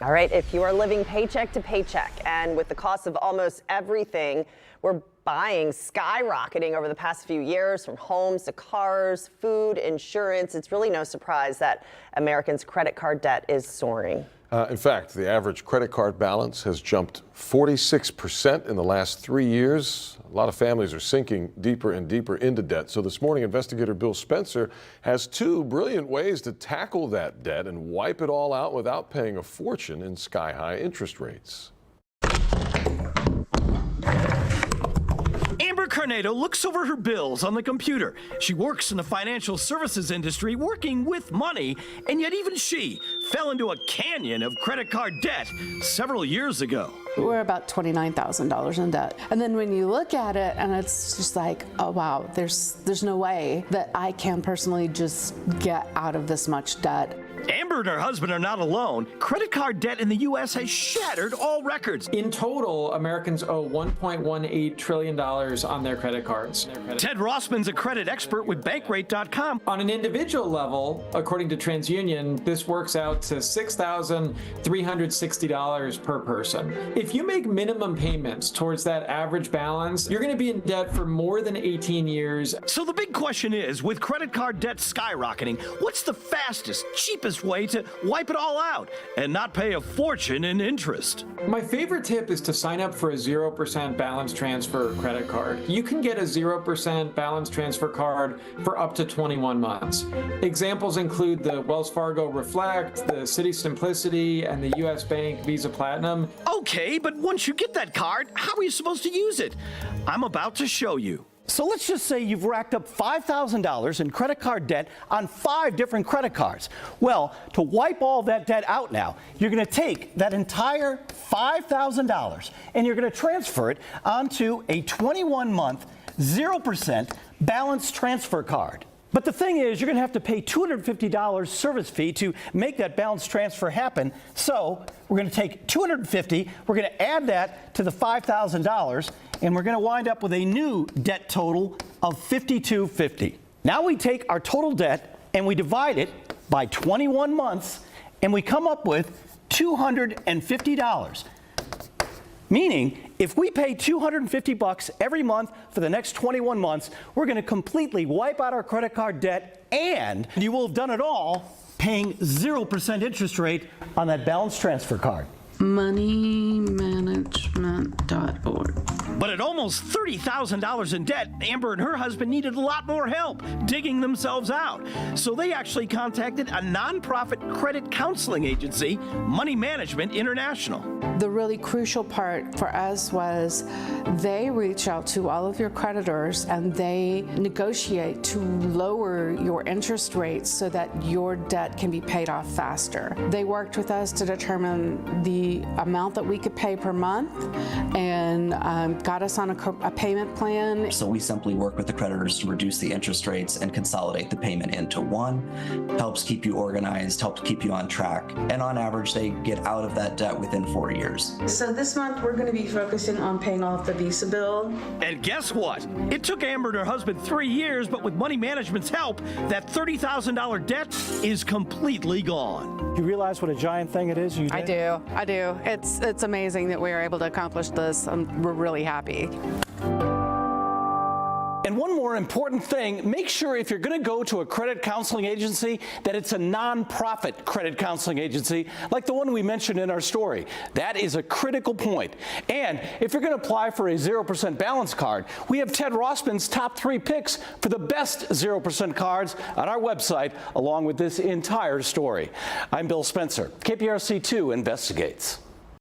All right, if you are living paycheck to paycheck and with the cost of almost everything we're buying skyrocketing over the past few years, from homes to cars, food, insurance, it's really no surprise that Americans' credit card debt is soaring. In fact, the average credit card balance has jumped 46% in the last 3 years. A lot of families are sinking deeper and deeper into debt. So this morning, investigator Bill Spencer has two brilliant ways to tackle that debt and wipe it all out without paying a fortune in sky-high interest rates. Carnado looks over her bills on the computer. She works in the financial services industry, working with money, and yet even she fell into a canyon of credit card debt several years ago. We're about $29,000 in debt. And then when you look at it, and it's just like, oh wow, there's no way that I can personally just get out of this much debt. Amber and her husband are not alone. Credit card debt in the U.S. has shattered all records. In total, Americans owe $1.18 trillion on their credit cards. Ted Rossman's a credit expert with Bankrate.com. On an individual level, according to TransUnion, this works out to $6,360 per person. If you make minimum payments towards that average balance, you're going to be in debt for more than 18 years. So the big question is, with credit card debt skyrocketing, what's the fastest, cheapest way to wipe it all out and not pay a fortune in interest? My favorite tip is to sign up for a 0% balance transfer credit card. You can get a 0% balance transfer card for up to 21 months. Examples include the Wells Fargo Reflect, the Citi Simplicity, and the US Bank Visa Platinum. Okay, but once you get that card, how are you supposed to use it? I'm about to show you. So let's just say you've racked up $5,000 in credit card debt on 5 different credit cards. Well, to wipe all that debt out now, you're going to take that entire $5,000 and you're going to transfer it onto a 21-month 0% balance transfer card. But the thing is, you're going to have to pay $250 service fee to make that balance transfer happen. So we're going to take $250, we're going to add that to the $5,000, and we're going to wind up with a new debt total of $5,250. Now we take our total debt and we divide it by 21 months, and we come up with $250. Meaning, if we pay $250 every month for the next 21 months, we're going to completely wipe out our credit card debt, and you will have done it all paying 0% interest rate on that balance transfer card. Moneymanagement.org. But at almost $30,000 in debt, Amber and her husband needed a lot more help digging themselves out. So they actually contacted a nonprofit credit counseling agency, Money Management International. The really crucial part for us was they reach out to all of your creditors and they negotiate to lower your interest rates so that your debt can be paid off faster. They worked with us to determine the amount that we could pay per month and got us on a payment plan. So we simply work with the creditors to reduce the interest rates and consolidate the payment into one. Helps keep you organized, helps keep you on track. And on average, they get out of that debt within 4 years. So this month we're going to be focusing on paying off the Visa bill. And guess what? It took Amber and her husband 3 years, but with Money Management's help, that $30,000 debt is completely gone. You realize what a giant thing it is? You did? I do. It's amazing that we were able to accomplish this. We're really happy. And one more important thing, make sure if you're going to go to a credit counseling agency that it's a nonprofit credit counseling agency like the one we mentioned in our story. That is a critical point. And if you're going to apply for a 0% balance card, we have Ted Rossman's top 3 picks for the best 0% cards on our website along with this entire story. I'm Bill Spencer. KPRC2 Investigates.